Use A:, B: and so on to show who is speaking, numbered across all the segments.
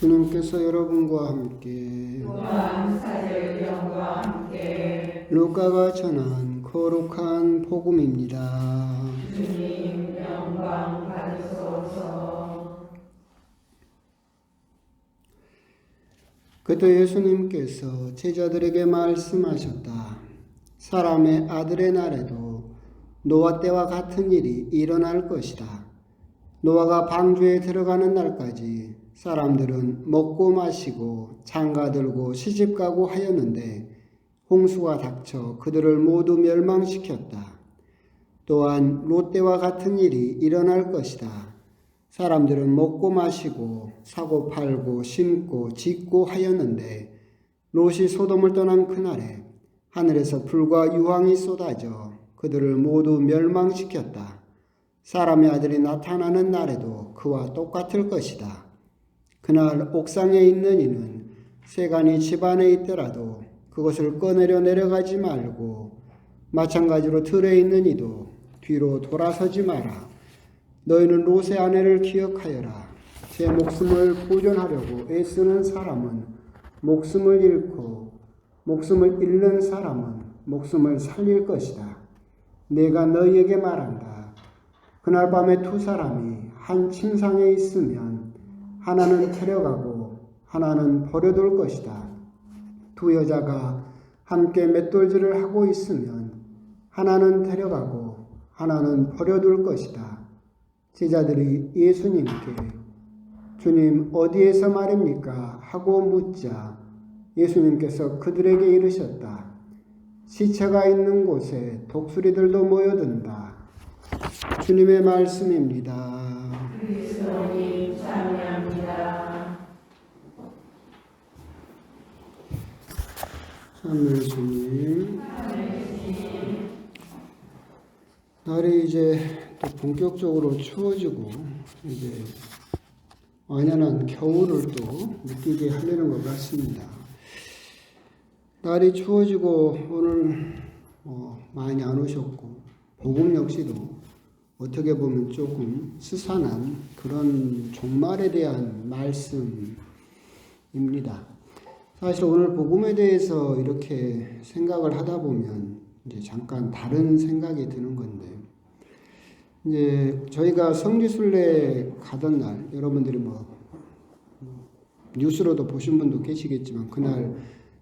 A: 주님께서 여러분과 함께
B: 또한 사제의 영과 함께
A: 루카가 전한 거룩한 복음입니다.
B: 주님 영광 받으소서.
A: 그때 예수님께서 제자들에게 말씀하셨다. 사람의 아들의 날에도 노아 때와 같은 일이 일어날 것이다. 노아가 방주에 들어가는 날까지 사람들은 먹고 마시고 장가들고 시집가고 하였는데 홍수가 닥쳐 그들을 모두 멸망시켰다. 또한 롯 때와 같은 일이 일어날 것이다. 사람들은 먹고 마시고 사고 팔고 심고 짓고 하였는데 롯이 소돔을 떠난 그날에 하늘에서 불과 유황이 쏟아져 그들을 모두 멸망시켰다. 사람의 아들이 나타나는 날에도 그와 똑같을 것이다. 그날 옥상에 있는 이는 세간이 집안에 있더라도 그것을 꺼내려 내려가지 말고 마찬가지로 들에 있는 이도 뒤로 돌아서지 마라. 너희는 롯의 아내를 기억하여라. 제 목숨을 보존하려고 애쓰는 사람은 목숨을 잃고 목숨을 잃는 사람은 목숨을 살릴 것이다. 내가 너희에게 말한다. 그날 밤에 두 사람이 한 침상에 있으면 하나는 데려가고 하나는 버려둘 것이다. 두 여자가 함께 맷돌질을 하고 있으면 하나는 데려가고 하나는 버려둘 것이다. 제자들이 예수님께 주님 어디에서 말입니까? 하고 묻자 예수님께서 그들에게 이르셨다. 시체가 있는 곳에 독수리들도 모여든다. 주님의 말씀입니다.
B: 그리스도님 찬양합니다.
A: 하늘 주님, 날이 이제 또 본격적으로 추워지고 이제 완연한 겨울을 또 느끼게 하려는 것 같습니다. 날이 추워지고 오늘 많이 안 오셨고 복음 역시도 어떻게 보면 조금 스산한 그런 종말에 대한 말씀입니다. 사실 오늘 복음에 대해서 이렇게 생각을 하다 보면 이제 잠깐 다른 생각이 드는 건데, 이제 저희가 성지순례 가던 날, 여러분들이 뉴스로도 보신 분도 계시겠지만, 그날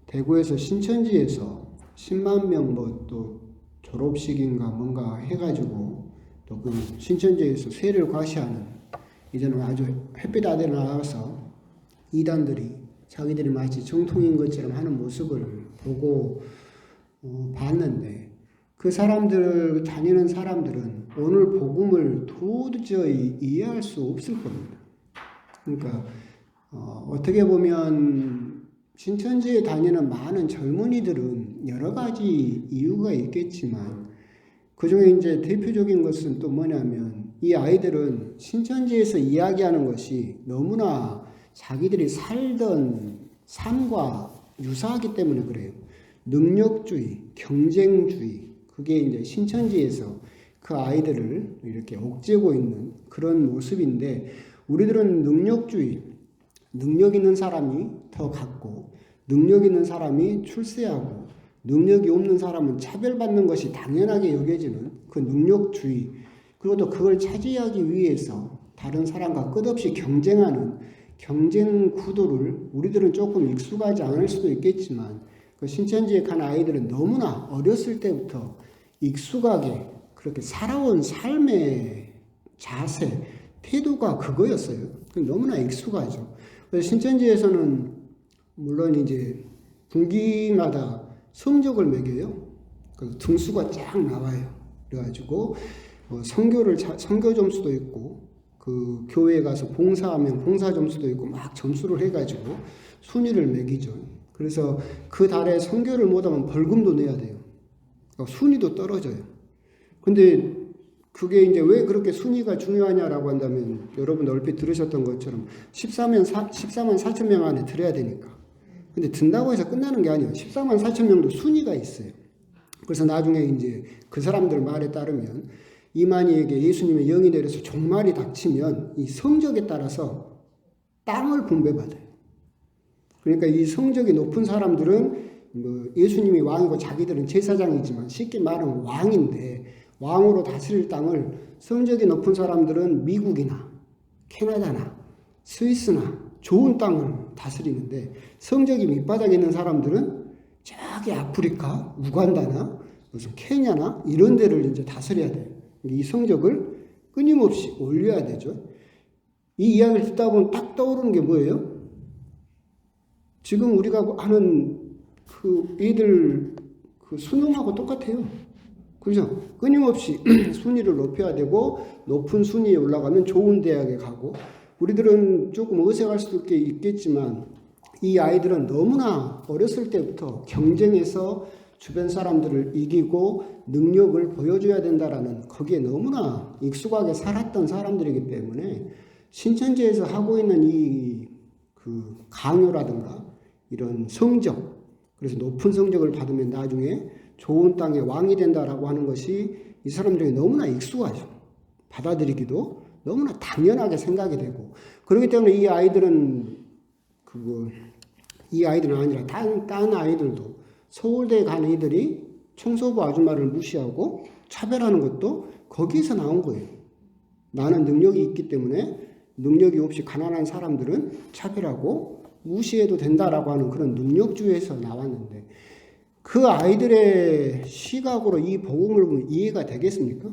A: 대구에서 신천지에서 10만 명 또 졸업식인가 뭔가 해가지고 또 그 신천지에서 세를 과시하는, 이제는 아주 햇빛 아래 나와서 이단들이 자기들이 마치 정통인 것처럼 하는 모습을 보고 봤는데, 그 사람들, 다니는 사람들은 오늘 복음을 도저히 이해할 수 없을 겁니다. 그러니까 어떻게 보면 신천지에 다니는 많은 젊은이들은 여러 가지 이유가 있겠지만, 그 중에 이제 대표적인 것은 또 뭐냐면, 이 아이들은 신천지에서 이야기하는 것이 너무나 자기들이 살던 삶과 유사하기 때문에 그래요. 능력주의, 경쟁주의, 그게 이제 신천지에서 그 아이들을 이렇게 옥죄고 있는 그런 모습인데, 우리들은 능력주의, 능력 있는 사람이 더 갖고, 능력 있는 사람이 출세하고, 능력이 없는 사람은 차별받는 것이 당연하게 여겨지는 그 능력주의, 그리고 또 그걸 차지하기 위해서 다른 사람과 끝없이 경쟁하는 경쟁 구도를 우리들은 조금 익숙하지 않을 수도 있겠지만, 그 신천지에 간 아이들은 너무나 어렸을 때부터 익숙하게 그렇게 살아온 삶의 자세, 태도가 그거였어요. 너무나 익숙하죠. 그래서 신천지에서는 물론 이제 분기마다 성적을 매겨요. 그 등수가 쫙 나와요. 그래가지고 선교 점수도 있고, 그 교회에 가서 봉사하면 봉사 점수도 있고, 막 점수를 해가지고 순위를 매기죠. 그래서 그 달에 선교를 못하면 벌금도 내야 돼요. 그러니까 순위도 떨어져요. 근데 그게 이제 왜 그렇게 순위가 중요하냐라고 한다면, 여러분 얼핏 들으셨던 것처럼 14만 4천 명 안에 들어야 되니까. 근데 든다고 해서 끝나는 게 아니에요. 14만 4천 명도 순위가 있어요. 그래서 나중에 이제 그 사람들 말에 따르면 이만희에게 예수님의 영이 내려서 종말이 닥치면 이 성적에 따라서 땅을 분배받아요. 그러니까 이 성적이 높은 사람들은 뭐 예수님이 왕이고 자기들은 제사장이지만 쉽게 말하면 왕인데 왕으로 다스릴 땅을 성적이 높은 사람들은 미국이나 캐나다나 스위스나 좋은 땅을 다스리는데 성적이 밑바닥에 있는 사람들은 저기 아프리카, 우간다나 무슨 케냐나 이런 데를 이제 다스려야 돼요. 이 성적을 끊임없이 올려야 되죠. 이 이야기를 듣다 보면 딱 떠오르는 게 뭐예요? 지금 우리가 하는 그 애들 그 수능하고 똑같아요. 그죠? 끊임없이 순위를 높여야 되고 높은 순위에 올라가면 좋은 대학에 가고 우리들은 조금 어색할 수도 있겠지만 이 아이들은 너무나 어렸을 때부터 경쟁에서 주변 사람들을 이기고 능력을 보여줘야 된다라는 거기에 너무나 익숙하게 살았던 사람들이기 때문에 신천지에서 하고 있는 이 그 강요라든가 이런 성적, 그래서 높은 성적을 받으면 나중에 좋은 땅의 왕이 된다라고 하는 것이 이 사람들에게 너무나 익숙하죠. 받아들이기도 너무나 당연하게 생각이 되고 그렇기 때문에 이 아이들은 이 아이들은 아니라 다른 아이들도 서울대에 간 애들이 청소부 아줌마를 무시하고 차별하는 것도 거기에서 나온 거예요. 나는 능력이 있기 때문에 능력이 없이 가난한 사람들은 차별하고 무시해도 된다라고 하는 그런 능력주의에서 나왔는데 그 아이들의 시각으로 이 복음을 보면 이해가 되겠습니까?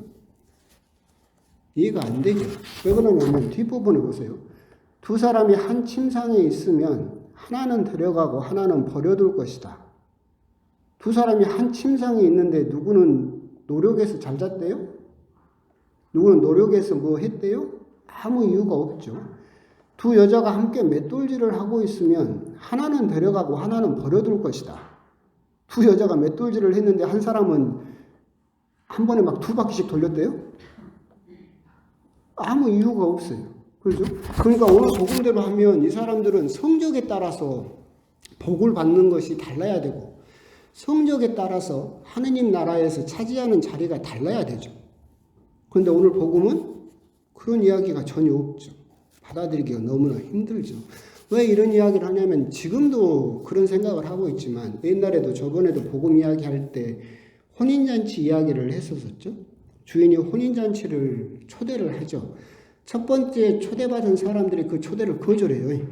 A: 이해가 안 되죠. 왜 그러냐면 뒷부분을 보세요. 두 사람이 한 침상에 있으면 하나는 데려가고 하나는 버려둘 것이다. 두 사람이 한 침상에 있는데 누구는 노력해서 잘 잤대요? 누구는 노력해서 뭐 했대요? 아무 이유가 없죠. 두 여자가 함께 맷돌질을 하고 있으면 하나는 데려가고 하나는 버려둘 것이다. 두 여자가 맷돌질을 했는데 한 사람은 한 번에 막 2바퀴씩 돌렸대요? 아무 이유가 없어요. 그렇죠? 그러니까 오늘 복음대로 하면 이 사람들은 성적에 따라서 복을 받는 것이 달라야 되고 성적에 따라서 하느님 나라에서 차지하는 자리가 달라야 되죠. 그런데 오늘 복음은 그런 이야기가 전혀 없죠. 받아들이기가 너무나 힘들죠. 왜 이런 이야기를 하냐면 지금도 그런 생각을 하고 있지만 옛날에도 저번에도 복음 이야기할 때 혼인잔치 이야기를 했었었죠. 주인이 혼인잔치를 초대를 하죠. 첫 번째 초대받은 사람들이 그 초대를 거절해요.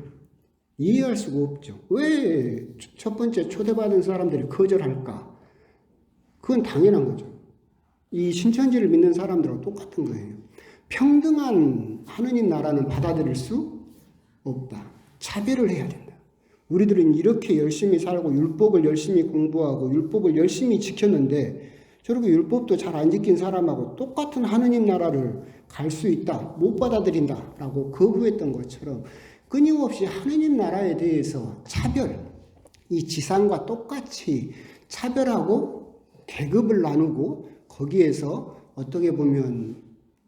A: 이해할 수가 없죠. 왜 첫 번째 초대받은 사람들이 거절할까? 그건 당연한 거죠. 이 신천지를 믿는 사람들하고 똑같은 거예요. 평등한 하느님 나라는 받아들일 수 없다. 차별을 해야 된다. 우리들은 이렇게 열심히 살고 율법을 열심히 공부하고 율법을 열심히 지켰는데 저렇게 율법도 잘 안 지킨 사람하고 똑같은 하느님 나라를 갈 수 있다. 못 받아들인다라고 거부했던 것처럼 끊임없이 하느님 나라에 대해서 차별, 이 지상과 똑같이 차별하고 계급을 나누고 거기에서 어떻게 보면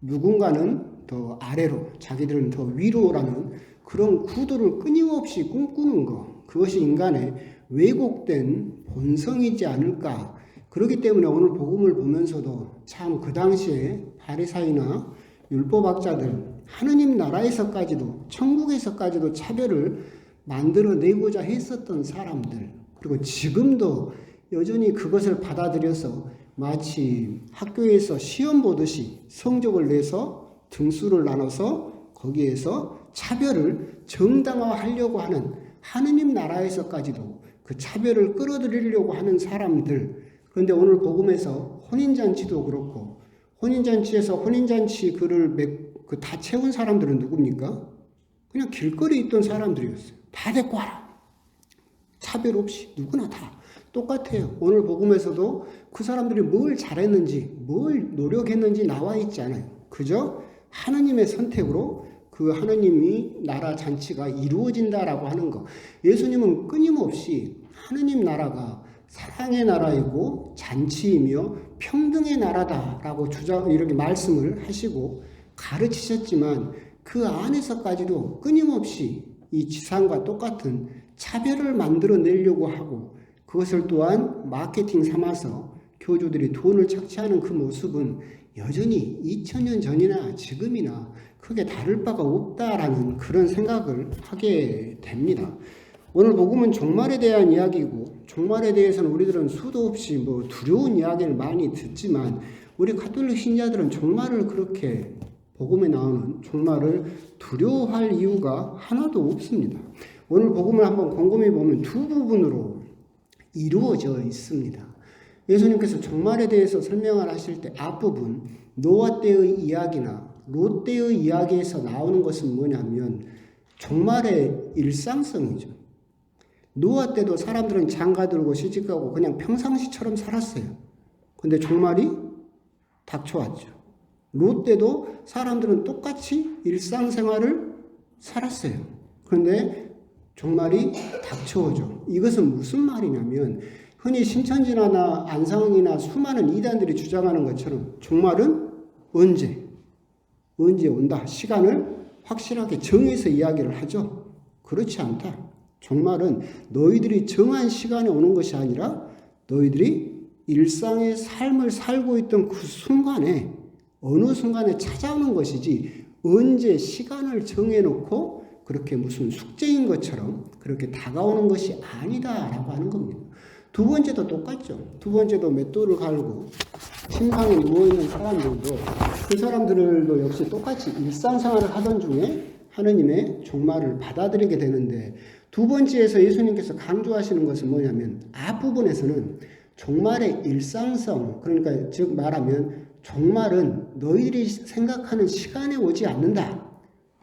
A: 누군가는 더 아래로 자기들은 더 위로라는 그런 구도를 끊임없이 꿈꾸는 것, 그것이 인간의 왜곡된 본성이지 않을까. 그렇기 때문에 오늘 복음을 보면서도 참 그 당시에 바리사이나 율법학자들 하느님 나라에서까지도 천국에서까지도 차별을 만들어내고자 했었던 사람들, 그리고 지금도 여전히 그것을 받아들여서 마치 학교에서 시험 보듯이 성적을 내서 등수를 나눠서 거기에서 차별을 정당화하려고 하는 하느님 나라에서까지도 그 차별을 끌어들이려고 하는 사람들. 그런데 오늘 복음에서 혼인잔치도 그렇고 혼인잔치에서 혼인잔치 다 채운 사람들은 누굽니까? 그냥 길거리에 있던 사람들이었어요. 다 데리고 와라. 차별 없이 누구나 다 똑같아요. 오늘 복음에서도 그 사람들이 뭘 잘했는지 뭘 노력했는지 나와 있지 않아요. 그저 하느님의 선택으로 그 하느님이 나라 잔치가 이루어진다라고 하는 것. 예수님은 끊임없이 하느님 나라가 사랑의 나라이고 잔치이며 평등의 나라다라고 이렇게 말씀을 하시고 가르치셨지만 그 안에서까지도 끊임없이 이 지상과 똑같은 차별을 만들어내려고 하고 그것을 또한 마케팅 삼아서 교주들이 돈을 착취하는 그 모습은 여전히 2000년 전이나 지금이나 크게 다를 바가 없다라는 그런 생각을 하게 됩니다. 오늘 복음은 종말에 대한 이야기이고 종말에 대해서는 우리들은 수도 없이 두려운 이야기를 많이 듣지만 우리 가톨릭 신자들은 종말을 그렇게 복음에 나오는 종말을 두려워할 이유가 하나도 없습니다. 오늘 복음을 한번 곰곰이 보면 두 부분으로 이루어져 있습니다. 예수님께서 종말에 대해서 설명을 하실 때 앞부분 노아 때의 이야기나 롯 때의 이야기에서 나오는 것은 뭐냐면 종말의 일상성이죠. 노아 때도 사람들은 장가들고 시집가고 그냥 평상시처럼 살았어요. 근데 종말이 닥쳐왔죠. 롯 때도 사람들은 똑같이 일상생활을 살았어요. 그런데 종말이 닥쳐오죠. 이것은 무슨 말이냐면 흔히 신천지나 안상이나 수많은 이단들이 주장하는 것처럼 종말은 언제 온다. 시간을 확실하게 정해서 이야기를 하죠. 그렇지 않다. 종말은 너희들이 정한 시간에 오는 것이 아니라 너희들이 일상의 삶을 살고 있던 그 순간에 어느 순간에 찾아오는 것이지 언제 시간을 정해놓고 그렇게 무슨 숙제인 것처럼 그렇게 다가오는 것이 아니다라고 하는 겁니다. 두 번째도 똑같죠. 두 번째도 맷돌을 갈고 침상에 누워있는 사람들도 그 사람들도 역시 똑같이 일상생활을 하던 중에 하느님의 종말을 받아들이게 되는데 두 번째에서 예수님께서 강조하시는 것은 뭐냐면 앞부분에서는 종말의 일상성, 그러니까 즉 말하면 종말은 너희들이 생각하는 시간에 오지 않는다.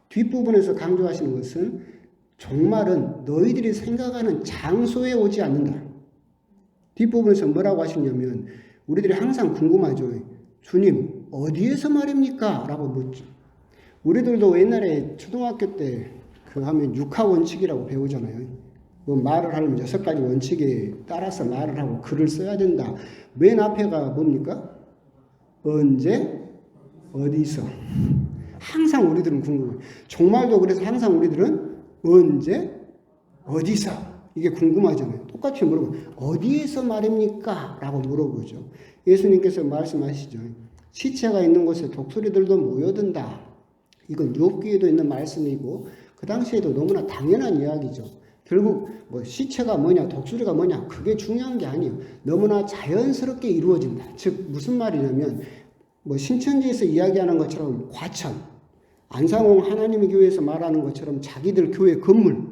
A: 뒷부분에서 강조하시는 것은 종말은 너희들이 생각하는 장소에 오지 않는다. 뒷부분에서 뭐라고 하시냐면 우리들이 항상 궁금하죠. 주님 어디에서 말입니까? 라고 묻죠. 우리들도 옛날에 초등학교 때 그 하면 육하 원칙이라고 배우잖아요. 뭐 말을 하려면 6가지 원칙에 따라서 말을 하고 글을 써야 된다. 맨 앞에가 뭡니까? 언제, 어디서. 항상 우리들은 궁금해요. 종말도 그래서 항상 우리들은 언제, 어디서. 이게 궁금하잖아요. 똑같이 물어보고 어디에서 말입니까? 라고 물어보죠. 예수님께서 말씀하시죠. 시체가 있는 곳에 독수리들도 모여든다. 이건 욥기에도 있는 말씀이고 그 당시에도 너무나 당연한 이야기죠. 결국 뭐 시체가 뭐냐 독수리가 뭐냐 그게 중요한 게 아니에요. 너무나 자연스럽게 이루어진다. 즉 무슨 말이냐면 뭐 신천지에서 이야기하는 것처럼 과천, 안상홍 하나님의 교회에서 말하는 것처럼 자기들 교회 건물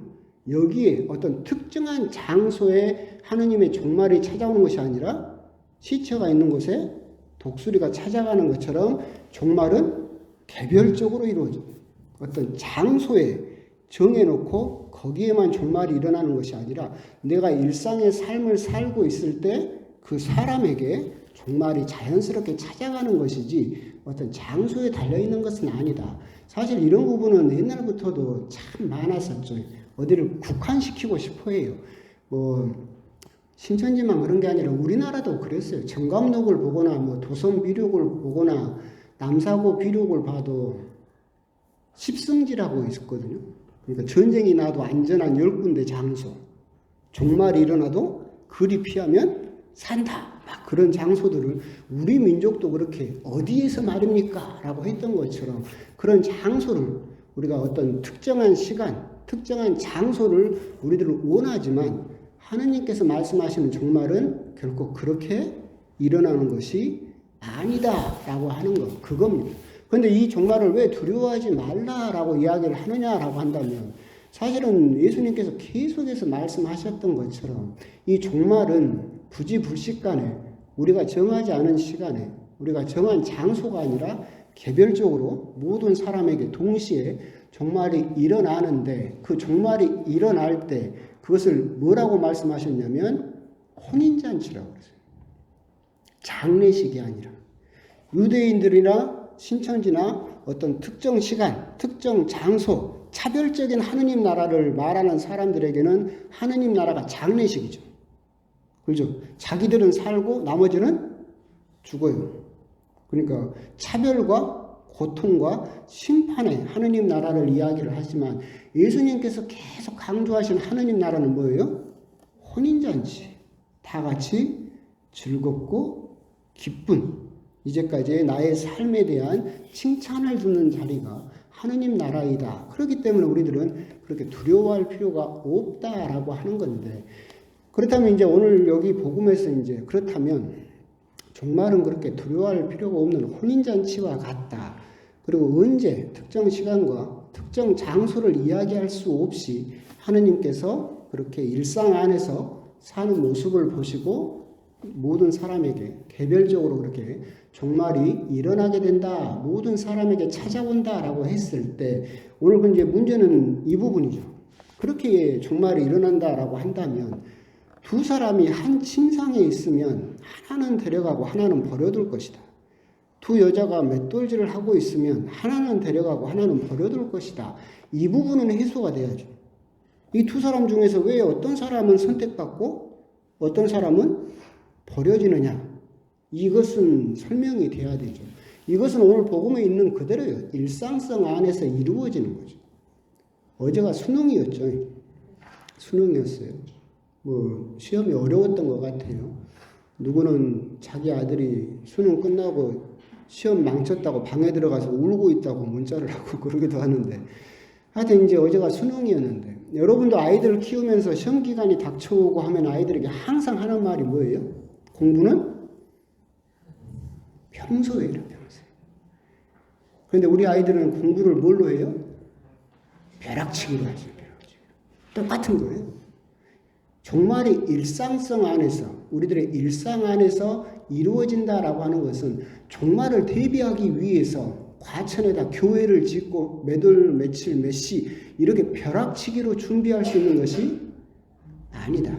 A: 여기에 어떤 특정한 장소에 하느님의 종말이 찾아오는 것이 아니라 시체가 있는 곳에 독수리가 찾아가는 것처럼 종말은 개별적으로 이루어집니다. 어떤 장소에 정해놓고 거기에만 종말이 일어나는 것이 아니라 내가 일상의 삶을 살고 있을 때 그 사람에게 종말이 자연스럽게 찾아가는 것이지 어떤 장소에 달려있는 것은 아니다. 사실 이런 부분은 옛날부터도 참 많았었죠. 어디를 국한시키고 싶어 해요. 뭐 신천지만 그런 게 아니라 우리나라도 그랬어요. 정감록을 보거나 뭐 도성비록을 보거나 남사고 비록을 봐도 십성지라고 있었거든요. 그러니까 전쟁이 나도 안전한 10군데 장소, 종말이 일어나도 그리 피하면 산다. 막 그런 장소들을 우리 민족도 그렇게 어디에서 말입니까? 라고 했던 것처럼 그런 장소를 우리가 어떤 특정한 시간, 특정한 장소를 우리들은 원하지만 하느님께서 말씀하시는 종말은 결코 그렇게 일어나는 것이 아니다라고 하는 것, 그겁니다. 그런데 이 종말을 왜 두려워하지 말라라고 이야기를 하느냐라고 한다면 사실은 예수님께서 계속해서 말씀하셨던 것처럼 이 종말은 부지불식간에 우리가 정하지 않은 시간에 우리가 정한 장소가 아니라 개별적으로 모든 사람에게 동시에 종말이 일어나는데 그 종말이 일어날 때 그것을 뭐라고 말씀하셨냐면 혼인잔치라고 그랬어요. 장례식이 아니라 유대인들이나 신천지나 어떤 특정 시간, 특정 장소, 차별적인 하느님 나라를 말하는 사람들에게는 하느님 나라가 장례식이죠. 그렇죠? 자기들은 살고 나머지는 죽어요. 그러니까 차별과 고통과 심판의 하느님 나라를 이야기를 하지만 예수님께서 계속 강조하신 하느님 나라는 뭐예요? 혼인잔치. 다 같이 즐겁고 기쁜 이제까지의 나의 삶에 대한 칭찬을 듣는 자리가 하느님 나라이다. 그렇기 때문에 우리들은 그렇게 두려워할 필요가 없다라고 하는 건데, 그렇다면 이제 오늘 여기 복음에서 이제 그렇다면 종말은 그렇게 두려워할 필요가 없는 혼인잔치와 같다. 그리고 언제 특정 시간과 특정 장소를 이야기할 수 없이 하느님께서 그렇게 일상 안에서 사는 모습을 보시고 모든 사람에게 개별적으로 그렇게 종말이 일어나게 된다. 모든 사람에게 찾아온다라고 했을 때 오늘 이제 문제는 이 부분이죠. 그렇게 종말이 일어난다라고 한다면 두 사람이 한 침상에 있으면 하나는 데려가고 하나는 버려둘 것이다. 두 여자가 맷돌질을 하고 있으면 하나는 데려가고 하나는 버려둘 것이다. 이 부분은 해소가 돼야죠. 이 두 사람 중에서 왜 어떤 사람은 선택받고 어떤 사람은 버려지느냐. 이것은 설명이 돼야 되죠. 이것은 오늘 복음에 있는 그대로요. 일상성 안에서 이루어지는 거죠. 어제가 수능이었죠. 수능이었어요. 시험이 어려웠던 것 같아요. 누구는 자기 아들이 수능 끝나고 시험 망쳤다고 방에 들어가서 울고 있다고 문자를 하고 그러기도 하는데, 하여튼 이제 어제가 수능이었는데, 여러분도 아이들을 키우면서 시험 기간이 닥쳐오고 하면 아이들에게 항상 하는 말이 뭐예요? 공부는 평소에 이런 평소에. 그런데 우리 아이들은 공부를 뭘로 해요? 벼락치기로 하죠. 똑같은 거예요. 종말이 일상성 안에서, 우리들의 일상 안에서 이루어진다라고 하는 것은 종말을 대비하기 위해서 과천에다 교회를 짓고 몇월 며칠 몇 시 이렇게 벼락치기로 준비할 수 있는 것이 아니다.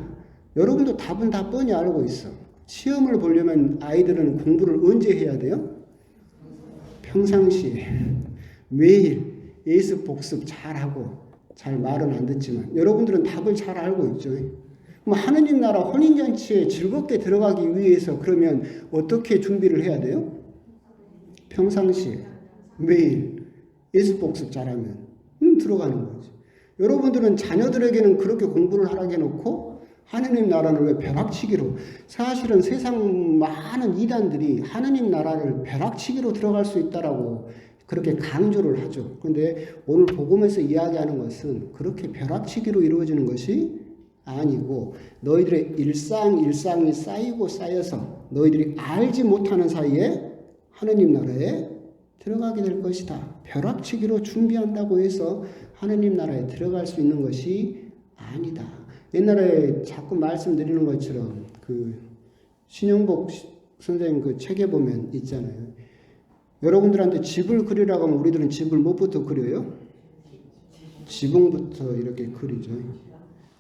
A: 여러분도 답은 다 뻔히 알고 있어. 시험을 보려면 아이들은 공부를 언제 해야 돼요? 평상시에 매일 예습 복습 잘하고, 잘 말은 안 듣지만 여러분들은 답을 잘 알고 있죠. 하느님 나라 혼인잔치에 즐겁게 들어가기 위해서 그러면 어떻게 준비를 해야 돼요? 평상시에 매일 예습 복습 잘하면 들어가는 거죠. 여러분들은 자녀들에게는 그렇게 공부를 하라고 해놓고 하느님 나라는 왜 벼락치기로, 사실은 세상 많은 이단들이 하느님 나라를 벼락치기로 들어갈 수 있다라고 그렇게 강조를 하죠. 그런데 오늘 복음에서 이야기하는 것은 그렇게 벼락치기로 이루어지는 것이 아니고, 너희들의 일상이 쌓이고 쌓여서 너희들이 알지 못하는 사이에 하느님 나라에 들어가게 될 것이다. 벼락치기로 준비한다고 해서 하느님 나라에 들어갈 수 있는 것이 아니다. 옛날에 자꾸 말씀드리는 것처럼 신영복 선생님 그 책에 보면 있잖아요. 여러분들한테 집을 그리라고 하면 우리들은 집을 뭐부터 그려요? 지붕부터 이렇게 그리죠.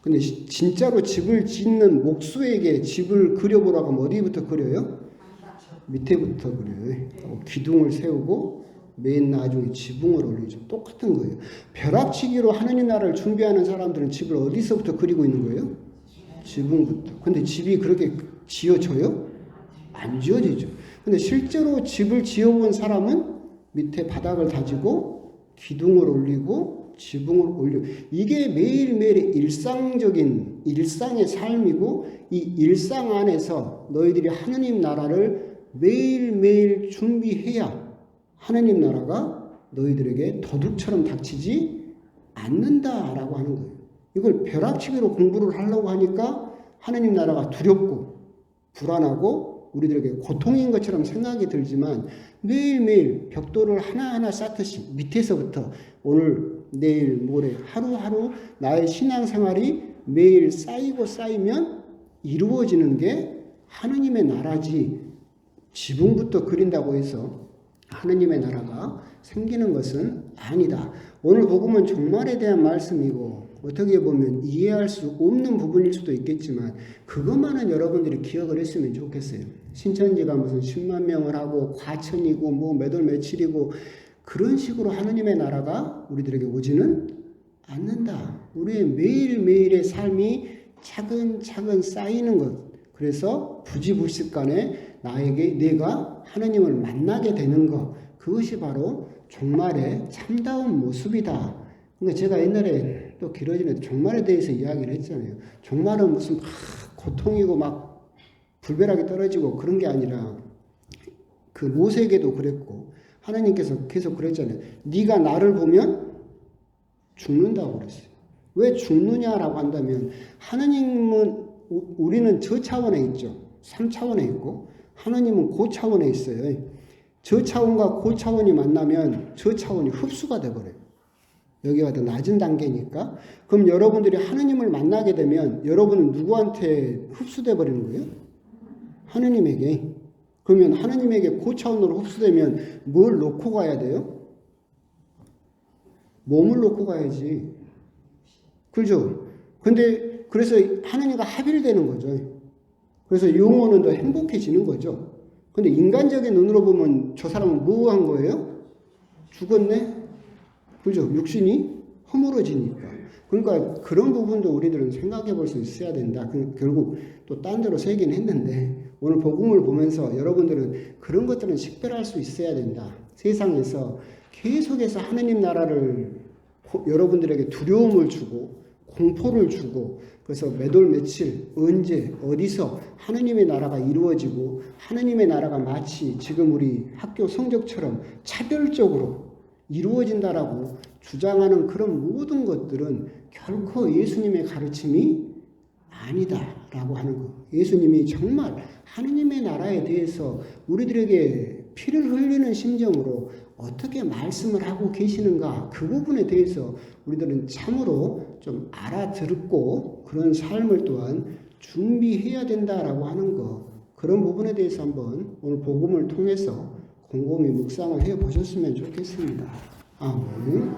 A: 근데 진짜로 집을 짓는 목수에게 집을 그려보라고 하면 어디부터 그려요? 밑에부터 그려요. 기둥을 세우고 맨 나중에 지붕을 올리죠. 똑같은 거예요. 벼락치기로 하느님 나라를 준비하는 사람들은 집을 어디서부터 그리고 있는 거예요? 지붕부터. 근데 집이 그렇게 지어져요? 안 지어지죠. 근데 실제로 집을 지어본 사람은 밑에 바닥을 다지고 기둥을 올리고 지붕을 올리고, 이게 매일매일의 일상적인 일상의 삶이고, 이 일상 안에서 너희들이 하느님 나라를 매일매일 준비해야 하느님 나라가 너희들에게 도둑처럼 닥치지 않는다라고 하는 거예요. 이걸 벼락치기로 공부를 하려고 하니까 하느님 나라가 두렵고 불안하고 우리들에게 고통인 것처럼 생각이 들지만, 매일매일 벽돌을 하나하나 쌓듯이 밑에서부터 오늘 내일 모레 하루하루 나의 신앙생활이 매일 쌓이고 쌓이면 이루어지는 게 하느님의 나라지, 지붕부터 그린다고 해서 하느님의 나라가 생기는 것은 아니다. 오늘 복음은 종말에 대한 말씀이고 어떻게 보면 이해할 수 없는 부분일 수도 있겠지만 그것만은 여러분들이 기억을 했으면 좋겠어요. 신천지가 무슨 10만 명을 하고 과천이고 몇월 며칠이고 그런 식으로 하느님의 나라가 우리들에게 오지는 않는다. 우리의 매일매일의 삶이 차근차근 쌓이는 것. 그래서 부지불식간에 내가 하느님을 만나게 되는 것. 그것이 바로 종말의 참다운 모습이다. 근데 제가 옛날에 또 길어지는 종말에 대해서 이야기를 했잖아요. 종말은 무슨 고통이고 불벼락이 떨어지고 그런 게 아니라 모세에게도 그랬고 하나님께서 계속 그랬잖아요. 네가 나를 보면 죽는다고 그랬어요. 왜 죽느냐라고 한다면 하나님은 우리는 저 차원에 있죠. 3차원에 있고 하나님은 그 차원에 있어요. 저 차원과 그 차원이 만나면 저 차원이 흡수가 돼버려요. 여기가 더 낮은 단계니까. 그럼 여러분들이 하나님을 만나게 되면 여러분은 누구한테 흡수돼 버리는 거예요? 하나님에게. 그러면 하나님에게 그 차원으로 흡수되면 뭘 놓고 가야 돼요? 몸을 놓고 가야지. 그죠? 근데 그래서 하나님과 합일되는 거죠. 그래서 영혼은 더 행복해지는 거죠. 근데 인간적인 눈으로 보면 저 사람은 뭐 한 거예요? 죽었네? 그죠? 육신이 허물어지니까. 그러니까 그런 부분도 우리들은 생각해 볼 수 있어야 된다. 결국 또 딴 데로 새긴 했는데 오늘 복음을 보면서 여러분들은 그런 것들은 식별할 수 있어야 된다. 세상에서 계속해서 하나님 나라를 여러분들에게 두려움을 주고 공포를 주고 그래서 몇월 며칠 언제 어디서 하나님의 나라가 이루어지고 하나님의 나라가 마치 지금 우리 학교 성적처럼 차별적으로 이루어진다라고 주장하는 그런 모든 것들은 결코 예수님의 가르침이 아니다라고 하는 거. 예수님이 정말 하나님의 나라에 대해서 우리들에게 피를 흘리는 심정으로 어떻게 말씀을 하고 계시는가 그 부분에 대해서 우리들은 참으로 좀 알아듣고 그런 삶을 또한 준비해야 된다라고 하는 거. 그런 부분에 대해서 한번 오늘 복음을 통해서 곰곰이 묵상을 해 보셨으면 좋겠습니다. 아멘.